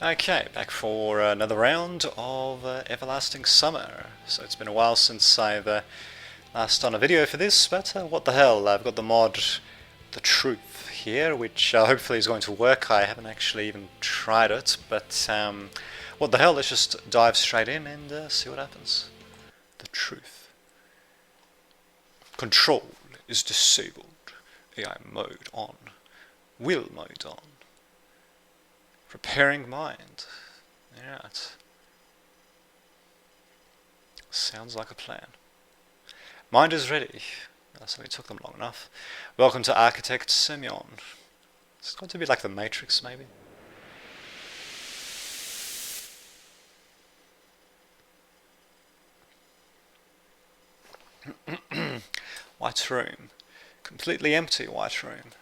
Okay, back for another round of Everlasting Summer. So it's been a while since I've last done a video for this, but what the hell, I've got the mod The Truth here, which hopefully is going to work. I haven't actually even tried it, but what the hell, let's just dive straight in and see what happens. The Truth. Control is disabled. AI mode on. Will mode on. Preparing mind. Right. Sounds like a plan. Mind is ready. That's only took them long enough. Welcome to Architect Semyon. It's going to be like the Matrix, maybe. White room. Completely empty white room.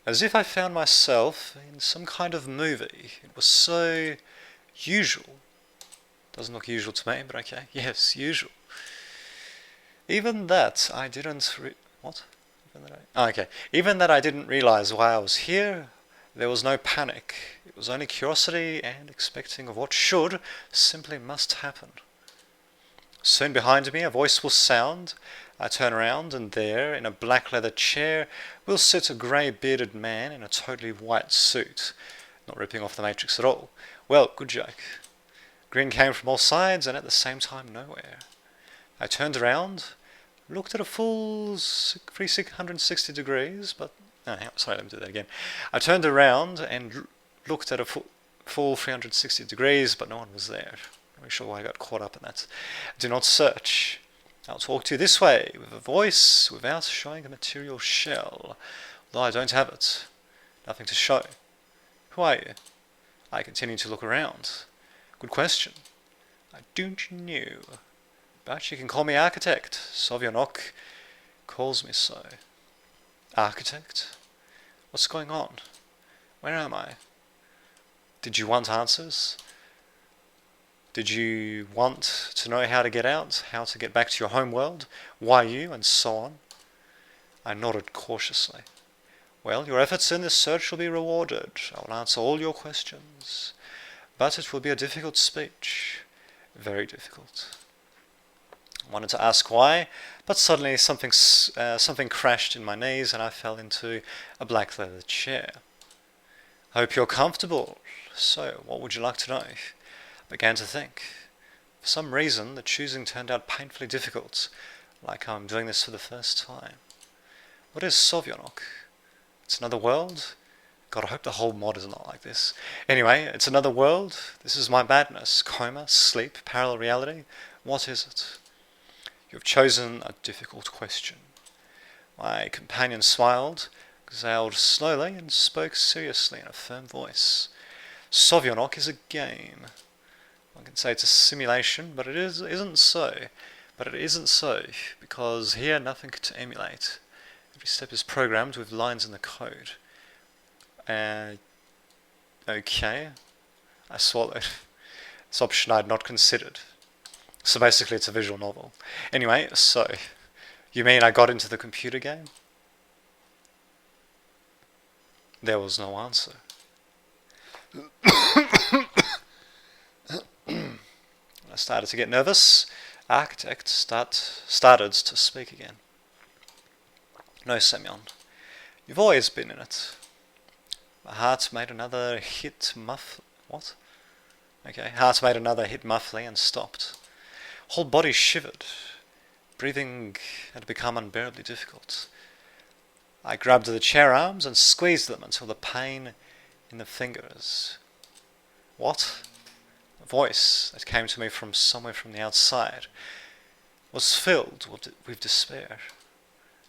As if I found myself in some kind of movie. It was so usual. Doesn't look usual to me, but okay. Yes, usual. Even that I didn't what? Okay. Even that I didn't realize why I was here. There was no panic. It was only curiosity and expecting of what should, simply must happen. Soon behind me a voice will sound. I turn around, and there, in a black leather chair, will sit a grey-bearded man in a totally white suit. Not ripping off the Matrix at all. Well, good joke. Grin came from all sides, and at the same time nowhere. I turned around, looked at a full 360 degrees, but... Oh, sorry, let me do that again. I turned around and looked at a full 360 degrees, but no one was there. I'm not sure why I got caught up in that. Do not search. I'll talk to you this way, with a voice, without showing a material shell. Though I don't have it. Nothing to show. Who are you? I continue to look around. Good question. I don't know. But you can call me Architect. Sovyonok calls me so. Architect? What's going on? Where am I? Did you want answers? Did you want to know how to get out, how to get back to your home world, why you, and so on? I nodded cautiously. Well, your efforts in this search will be rewarded. I will answer all your questions. But it will be a difficult speech. Very difficult. I wanted to ask why, but suddenly something crashed in my knees and I fell into a black leather chair. Hope you're comfortable. So, what would you like to know? Began to think. For some reason, the choosing turned out painfully difficult, like I'm doing this for the first time. What is Sovyonok? It's another world? God, I hope the whole mod is not like this. Anyway, it's another world. This is my madness. Coma, sleep, parallel reality. What is it? You've chosen a difficult question. My companion smiled, exhaled slowly, and spoke seriously in a firm voice. Sovyonok is a game. I can say it's a simulation, but isn't so. But it isn't so, because here nothing to emulate. Every step is programmed with lines in the code. Okay. I swallowed. This option I had not considered. So basically it's a visual novel. Anyway, so, you mean I got into the computer game? There was no answer. I started to get nervous. Architect started to speak again. No, Semyon. You've always been in it. My heart made another hit What? Okay, heart made another hit muffly and stopped. Whole body shivered. Breathing had become unbearably difficult. I grabbed the chair arms and squeezed them until the pain in the fingers. What? A voice that came to me from somewhere from the outside was filled with despair.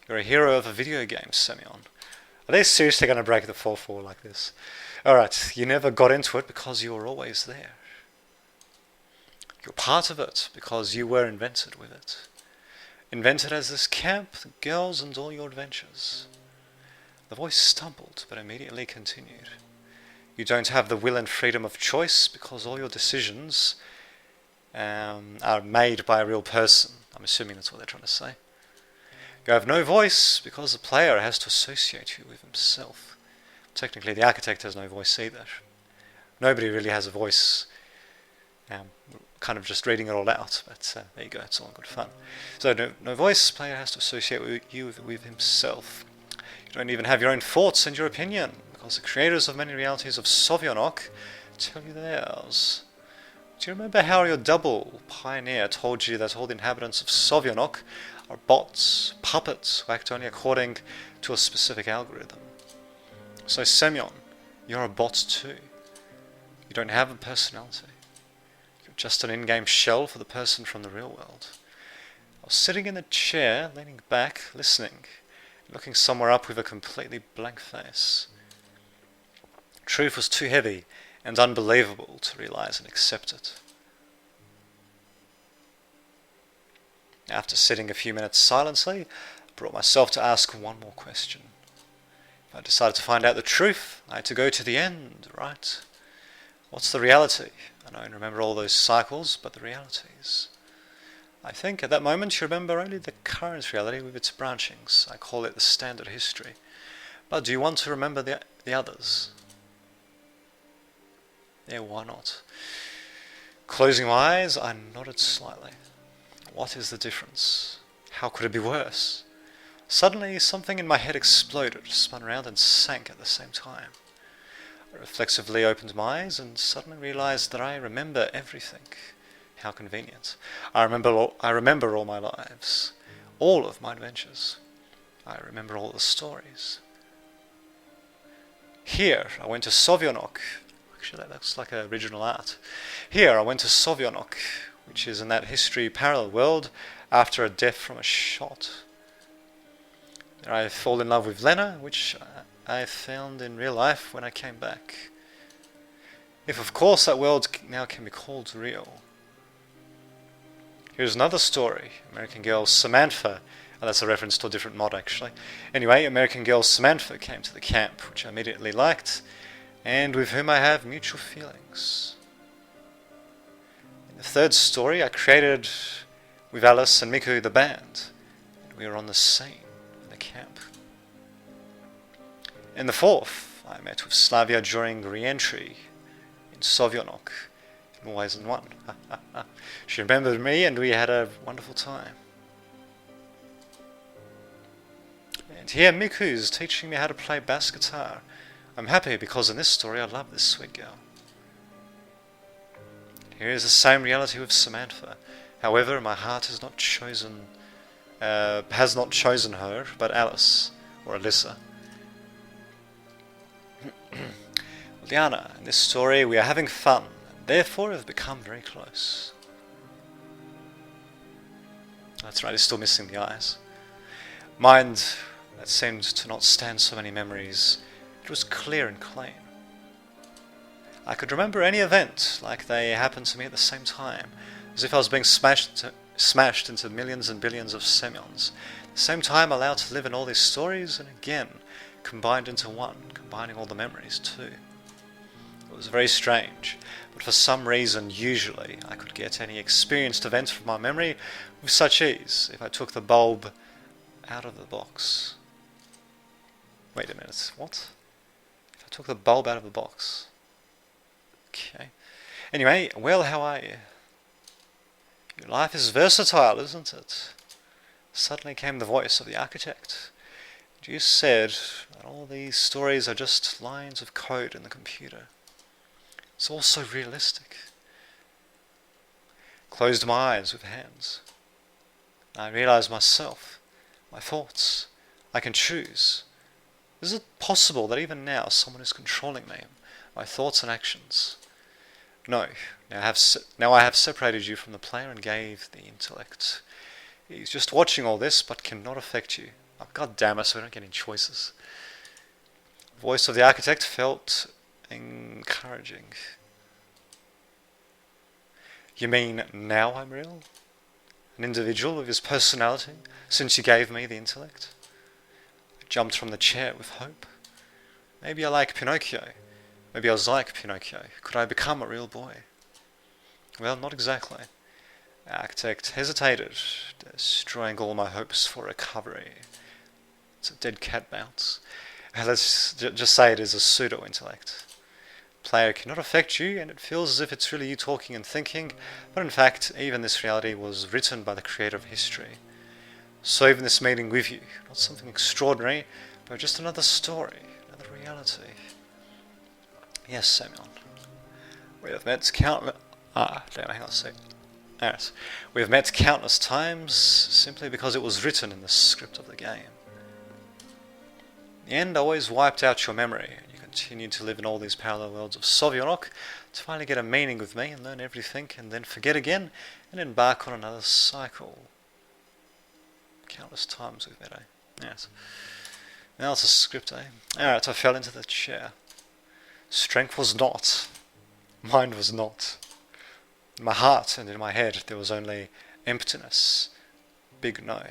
You're a hero of a video game, Semyon. Are they seriously going to break the 4-4 like this? Alright, you never got into it because you were always there. You're part of it because you were invented with it. Invented as this camp, the girls, and all your adventures. The voice stumbled, but immediately continued. You don't have the will and freedom of choice because all your decisions are made by a real person. I'm assuming that's what they're trying to say. You have no voice because the player has to associate you with himself. Technically, the architect has no voice either. Nobody really has a voice. Kind of just reading it all out, but there you go, it's all good fun. So no voice, player has to associate with himself. You don't even have your own thoughts and your opinion, because the creators of many realities of Sovyonok tell you theirs. Do you remember how your double, Pioneer, told you that all the inhabitants of Sovyonok are bots, puppets, who act only according to a specific algorithm? So Semyon, you're a bot too. You don't have a personality. You're just an in-game shell for the person from the real world. I was sitting in the chair, leaning back, listening, looking somewhere up with a completely blank face. Truth was too heavy and unbelievable to realize and accept it. After sitting a few minutes silently, I brought myself to ask one more question. If I decided to find out the truth, I had to go to the end, right? What's the reality? I don't remember all those cycles, but the realities. I think at that moment you remember only the current reality with its branchings. I call it the standard history. But do you want to remember the others? Yeah, why not? Closing my eyes, I nodded slightly. What is the difference? How could it be worse? Suddenly, something in my head exploded, spun around and sank at the same time. I reflexively opened my eyes and suddenly realized that I remember everything. How convenient. I remember all my lives. All of my adventures. I remember all the stories. Here, I went to Sovyonok. Actually, that looks like original art. Here, I went to Sovyonok, which is in that history parallel world, after a death from a shot. There I fall in love with Lena, which I found in real life when I came back. If of course that world now can be called real. Here's another story. American girl Samantha. Oh, that's a reference to a different mod actually. Anyway, American girl Samantha came to the camp, which I immediately liked, and with whom I have mutual feelings. In the third story, I created with Alice and Miku the band, and we were on the scene in the camp. In the fourth, I met with Slavia during re-entry in Sovyonok, in More Ways Than One. She remembered me and we had a wonderful time. And here Miku's teaching me how to play bass guitar. I'm happy because in this story I love this sweet girl. Here is the same reality with Samantha. However, my heart has not chosen her, but Alice, or Alyssa. Liana, in this story we are having fun, and therefore have become very close. That's right, he's still missing the eyes. Mind that seemed to not stand so many memories, it was clear and clean. I could remember any event like they happened to me at the same time, as if I was being smashed into millions and billions of Semyons. At the same time allowed to live in all these stories, and again, combined into one, combining all the memories too. It was very strange, but for some reason, usually, I could get any experienced event from my memory with such ease if I took the bulb out of the box. Wait a minute, what? If I took the bulb out of the box. Okay. Anyway, well, how are you? Your life is versatile, isn't it? Suddenly came the voice of the architect. You said that all these stories are just lines of code in the computer. It's all so realistic. Closed my eyes with hands. I realized myself, my thoughts. I can choose. Is it possible that even now someone is controlling me, my thoughts and actions? No. Now I have separated you from the player and gave the intellect. He's just watching all this, but cannot affect you. Oh, God damn it, so we don't get any choices. The voice of the architect felt encouraging. You mean now I'm real? An individual with his personality, since you gave me the intellect? I jumped from the chair with hope. Maybe I like Pinocchio. Maybe I was like Pinocchio. Could I become a real boy? Well, not exactly. The architect hesitated, destroying all my hopes for recovery. It's a dead cat bounce. Let's just say it is a pseudo-intellect. player cannot affect you, and it feels as if it's really you talking and thinking, but in fact, even this reality was written by the creator of history. So even this meeting with you, not something extraordinary, but just another story, another reality. Yes, Samuel. We have met countless... hang on a sec. Yes. We have met countless times, simply because it was written in the script of the game. The end always wiped out your memory, and you continued to live in all these parallel worlds of Sovianok to finally get a meaning with me and learn everything, and then forget again, and embark on another cycle. Countless times we've met, eh? Yes. Now it's a script, eh? Alright, I fell into the chair. Strength was not. Mind was not. In my heart and in my head there was only emptiness. Big no.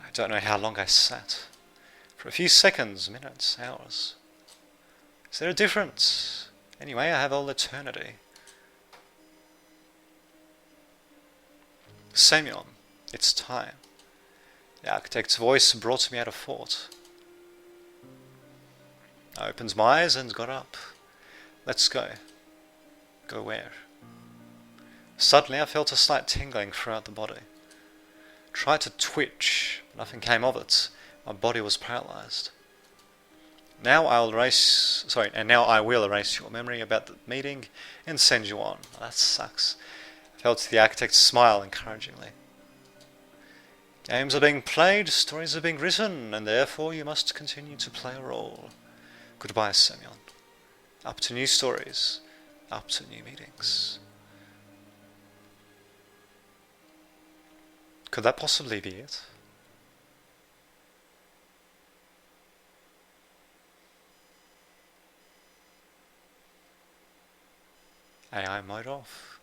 I don't know how long I sat. For a few seconds, minutes, hours. Is there a difference? Anyway, I have all eternity. Semyon, it's time. The architect's voice brought me out of thought. I opened my eyes and got up. Let's go. Go where? Suddenly I felt a slight tingling throughout the body. Tried to twitch, but nothing came of it. My body was paralyzed. Now I will erase your memory about the meeting and send you on. That sucks. I felt the architect smile encouragingly. Games are being played, stories are being written, and therefore you must continue to play a role. Goodbye, Semyon. Up to new stories, up to new meetings. Could that possibly be it? AI mode off.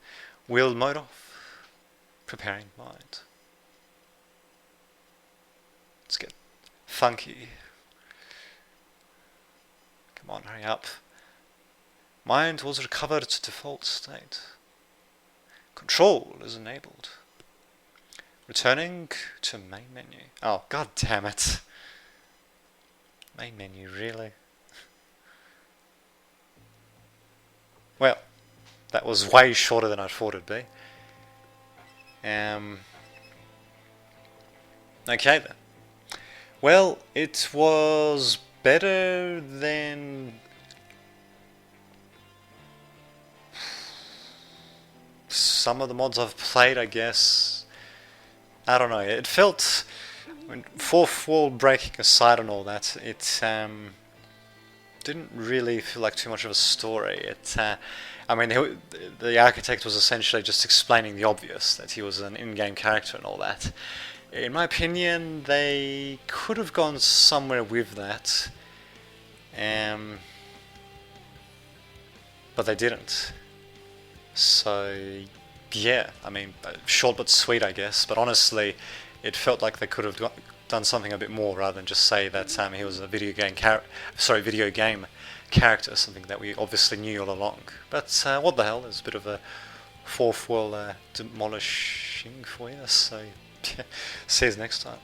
Will mode off. Preparing mind. Let's get funky. Come on, hurry up. Mind was recovered to default state. Control is enabled. Returning to main menu. Oh, god damn it. Main menu, really? Well, that was way shorter than I thought it'd be. Okay then. Well, it was better than some of the mods I've played, I guess. I don't know, it felt, fourth wall breaking aside and all that, it didn't really feel like too much of a story. I mean, the architect was essentially just explaining the obvious, that he was an in-game character and all that. In my opinion, they could have gone somewhere with that, but they didn't. So, yeah, I mean, short but sweet, I guess, but honestly, it felt like they could have done something a bit more rather than just say that he was a video game character, something that we obviously knew all along. But what the hell, there's a bit of a fourth wall demolishing for you, so see you next time.